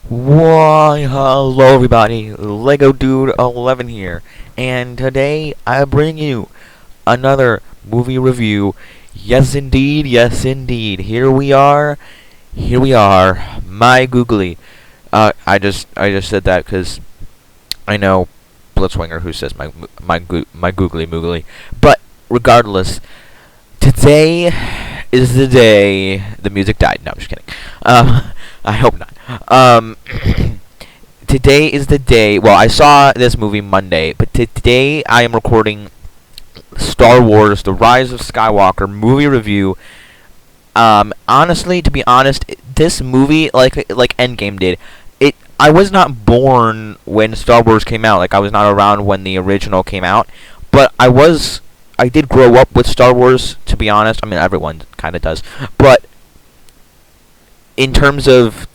Why, hello everybody, Lego Dude 11 here, and today I bring you another movie review. Yes indeed, here we are, my googly. I just said that because I know Blitzwinger who says my googly moogly, but regardless, today is the day the music died. No, I'm just kidding. I hope not. Today is the day. Well, I saw this movie Monday, but today I am recording Star Wars: The Rise of Skywalker movie review. Honestly, to be honest, this movie, like Endgame did, I was not born when Star Wars came out. Like, I was not around when the original came out, but I did grow up with Star Wars, to be honest. I mean, everyone kind of does. But in terms of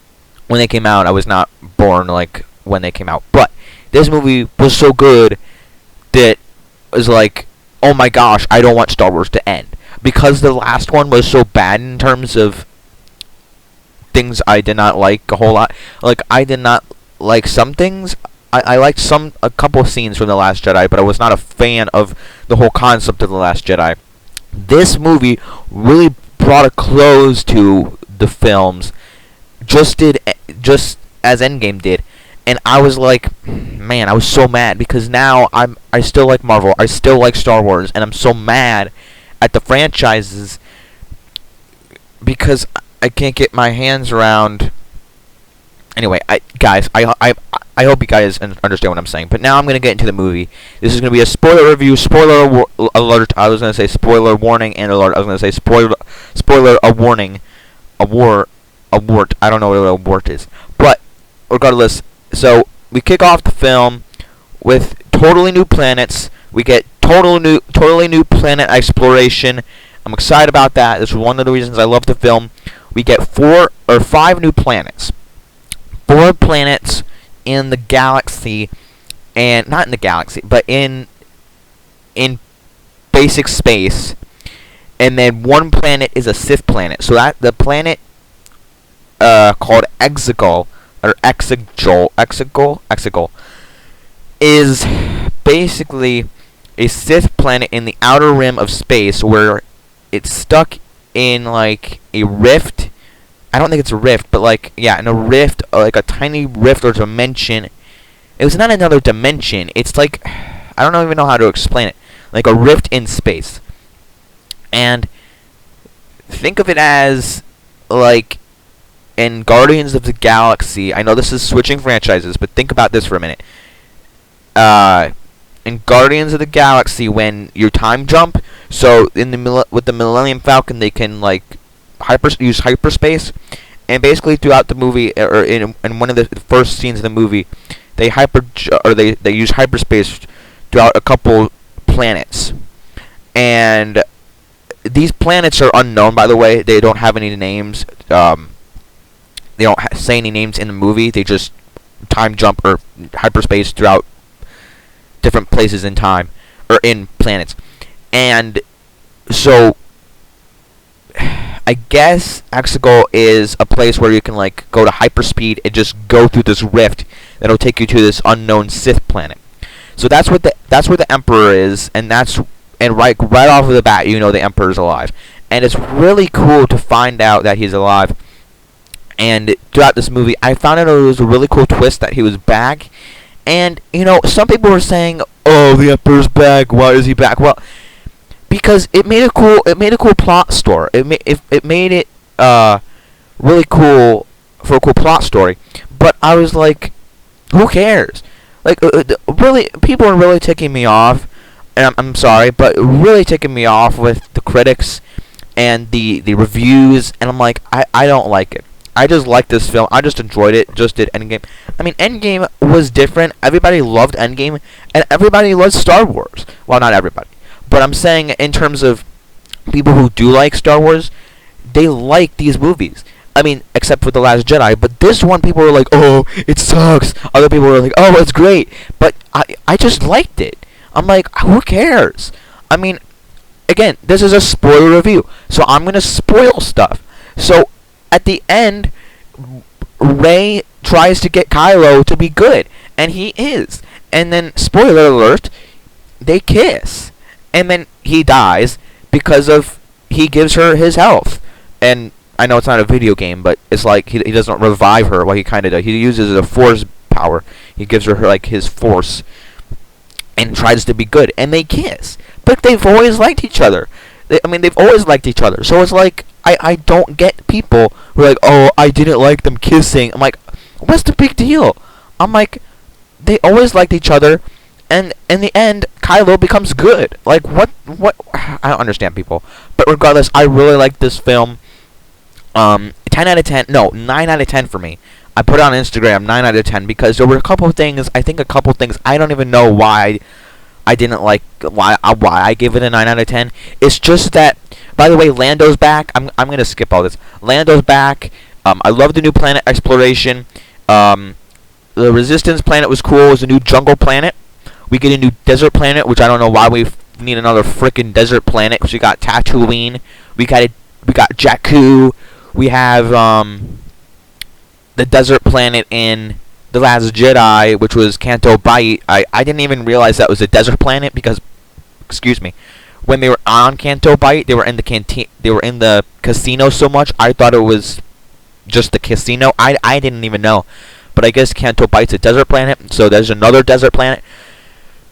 when they came out, I was not born, like, when they came out. But this movie was so good that it was like, oh my gosh, I don't want Star Wars to end. Because the last one was so bad in terms of things I did not like a whole lot. Like, I did not like some things. I liked a couple of scenes from The Last Jedi, but I was not a fan of the whole concept of The Last Jedi. This movie really brought a close to the films, just as Endgame did, and I was like, man, I was so mad because now I still like Marvel, I still like Star Wars, and I'm so mad at the franchises because I can't get my hands around. Anyway, I hope you guys understand what I'm saying. But now I'm gonna get into the movie. This is gonna be a spoiler review, spoiler alert. I was gonna say spoiler warning and alert. I was gonna say spoiler a warning, a wart. I don't know what a wart is. But regardless, so we kick off the film with totally new planets. We get totally new planet exploration. I'm excited about that. This is one of the reasons I love the film. We get 4 or 5 new planets. 4 planets in the galaxy, and not in the galaxy, but in basic space, and then 1 planet is a Sith planet. So that the planet called Exegol or Exegol is basically a Sith planet in the outer rim of space where it's stuck in like a rift. I don't think it's a rift, but like, yeah, in a rift, like a tiny rift or dimension. It was not another dimension. It's like, I don't even know how to explain it. Like a rift in space. And think of it as like in Guardians of the Galaxy. I know this is switching franchises, but think about this for a minute. In Guardians of the Galaxy, when you time jump, so with the Millennium Falcon, they can like use hyperspace, and basically throughout the movie, or in one of the first scenes of the movie, they use hyperspace throughout a couple planets, and these planets are unknown, by the way. They don't have any names. They don't say any names in the movie. They just time jump or hyperspace throughout different places in time, or in planets. And so I guess Exegol is a place where you can like go to hyperspeed and just go through this rift that'll take you to this unknown Sith planet. So that's where the Emperor is, and right off of the bat, you know the Emperor's alive. And it's really cool to find out that he's alive. And throughout this movie, I found out it was a really cool twist that he was back. And you know, some people were saying, "Oh, the Emperor's back. Why is he back?" Well, because it made a cool plot story. It made it really cool for a cool plot story. But I was like, who cares? Like, really, people are really ticking me off, and I'm sorry, but really ticking me off with the critics and the reviews, and I'm like, I don't like it. I just like this film. I just enjoyed it. Just did Endgame. I mean, Endgame was different. Everybody loved Endgame, and everybody loves Star Wars. Well, not everybody. But I'm saying in terms of people who do like Star Wars, they like these movies. I mean, except for The Last Jedi. But this one, people were like, oh, it sucks. Other people were like, oh, it's great. But I just liked it. I'm like, who cares? I mean, again, this is a spoiler review. So I'm going to spoil stuff. So at the end, Rey tries to get Kylo to be good, and he is. And then, spoiler alert, they kiss, and then he dies because of he gives her his health. And I know it's not a video game, but it's like he doesn't revive her. Well, he kind of does. He uses a force power. He gives her like his force, and tries to be good, and they kiss. But they've always liked each other. They've always liked each other. So it's like I don't get people who are like, oh, I didn't like them kissing. I'm like, what's the big deal? I'm like, they always liked each other, and in the end, Kylo becomes good. Like, what? I don't understand people. But regardless, I really like this film. 10 out of 10. No, 9 out of 10 for me. I put it on Instagram, 9 out of 10, because there were a couple of things. I think a couple of things. I don't even know why I didn't like why I gave it a 9 out of 10. It's just that. By the way, Lando's back. I'm gonna skip all this. Lando's back. I love the new planet exploration. The Resistance planet was cool. It was a new jungle planet. We get a new desert planet, which I don't know why we need another frickin' desert planet. Because we got Tatooine. We got Jakku. We have the desert planet in The Last Jedi, which was Canto Bight. I didn't even realize that was a desert planet because, excuse me, when they were on Canto Bight, they were in the casino so much. I thought it was just the casino. I didn't even know, but I guess Canto Bight's a desert planet. So there's another desert planet,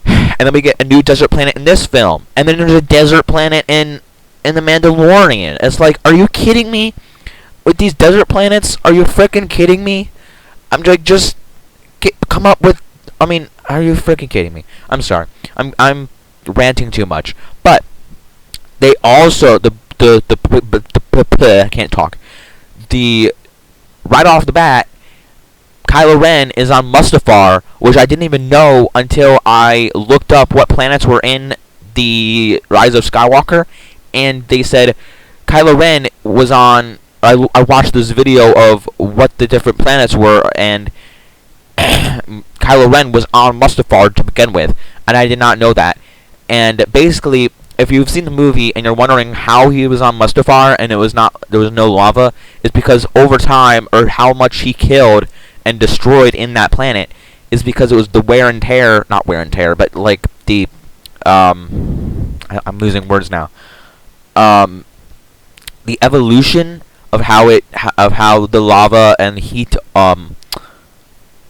and then we get a new desert planet in this film, and then there's a desert planet in The Mandalorian. It's like, are you kidding me? With these desert planets, are you freaking kidding me? I'm like, come up with. I mean, are you freaking kidding me? I'm sorry. I'm ranting too much. But they also I can't talk. Right off the bat, Kylo Ren is on Mustafar, which I didn't even know until I looked up what planets were in the Rise of Skywalker, and they said Kylo Ren was on. I watched this video of what the different planets were, and Kylo Ren was on Mustafar to begin with, and I did not know that. And basically, if you've seen the movie and you're wondering how he was on Mustafar and there was no lava, it's because over time, or how much he killed and destroyed in that planet, is because it was the wear and tear, not wear and tear, but like the I'm losing words now. The evolution of how the lava and heat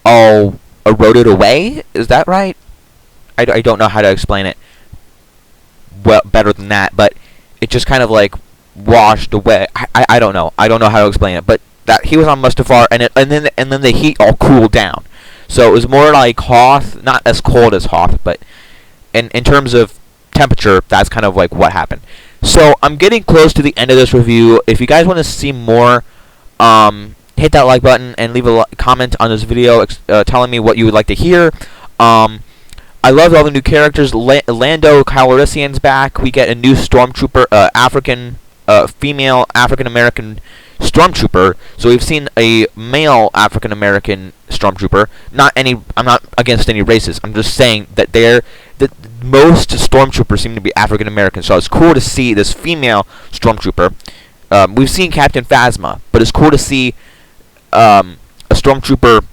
all eroded away. Is that right? I don't know how to explain it well better than that, but it just kind of like washed away. I don't know. I don't know how to explain it, but that he was on Mustafar, and then the heat all cooled down. So it was more like Hoth, not as cold as Hoth, but in terms of temperature, that's kind of like what happened. So I'm getting close to the end of this review. If you guys want to see more, hit that like button and leave a comment on this video telling me what you would like to hear. I love all the new characters. Lando Calrissian's back. We get a new stormtrooper, female African-American stormtrooper. So we've seen a male African-American stormtrooper. I'm not against any races. I'm just saying that most stormtroopers seem to be African-American. So it's cool to see this female stormtrooper. We've seen Captain Phasma, but it's cool to see a stormtrooper,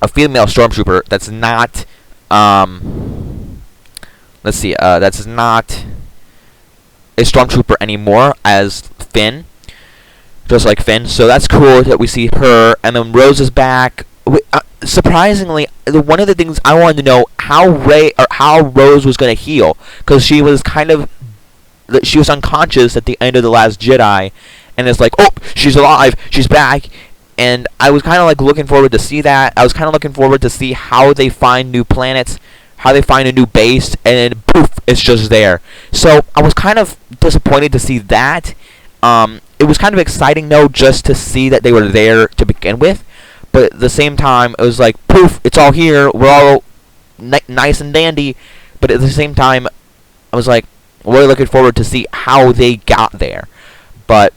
a female stormtrooper that's not. That's not a stormtrooper anymore as Finn, just like Finn. So that's cool that we see her, and then Rose is back. Surprisingly, one of the things I wanted to know how Rose was going to heal, because she was unconscious at the end of The Last Jedi, and it's like, oh, she's alive, she's back. And I was kind of like looking forward to see that. I was kind of looking forward to see how they find new planets, how they find a new base, and then poof, it's just there. So I was kind of disappointed to see that. It was kind of exciting though, just to see that they were there to begin with. But at the same time, it was like, poof, it's all here. We're all nice and dandy. But at the same time, I was like, really looking forward to see how they got there. But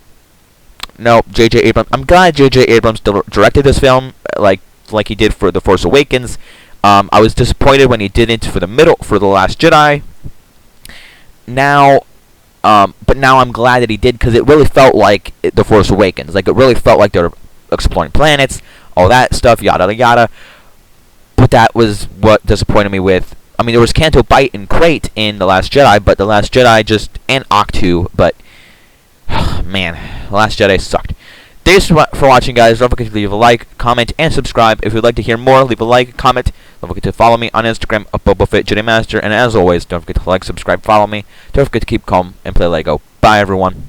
no, J.J. Abrams. I'm glad J.J. Abrams directed this film, like he did for The Force Awakens. I was disappointed when he didn't for The Last Jedi. But now I'm glad that he did, because it really felt like The Force Awakens. Like, it really felt like they were exploring planets. all that stuff, yada yada yada. But that was what disappointed me with. I mean, there was Canto Bight and Crate in The Last Jedi, but The Last Jedi just, and Octu, but man, The Last Jedi sucked. Thanks for watching, guys. Don't forget to leave a like, comment, and subscribe. If you'd like to hear more, leave a like, comment. Don't forget to follow me on Instagram at BobaFett Jedi Master. And as always, don't forget to like, subscribe, follow me. Don't forget to keep calm and play Lego. Bye, everyone.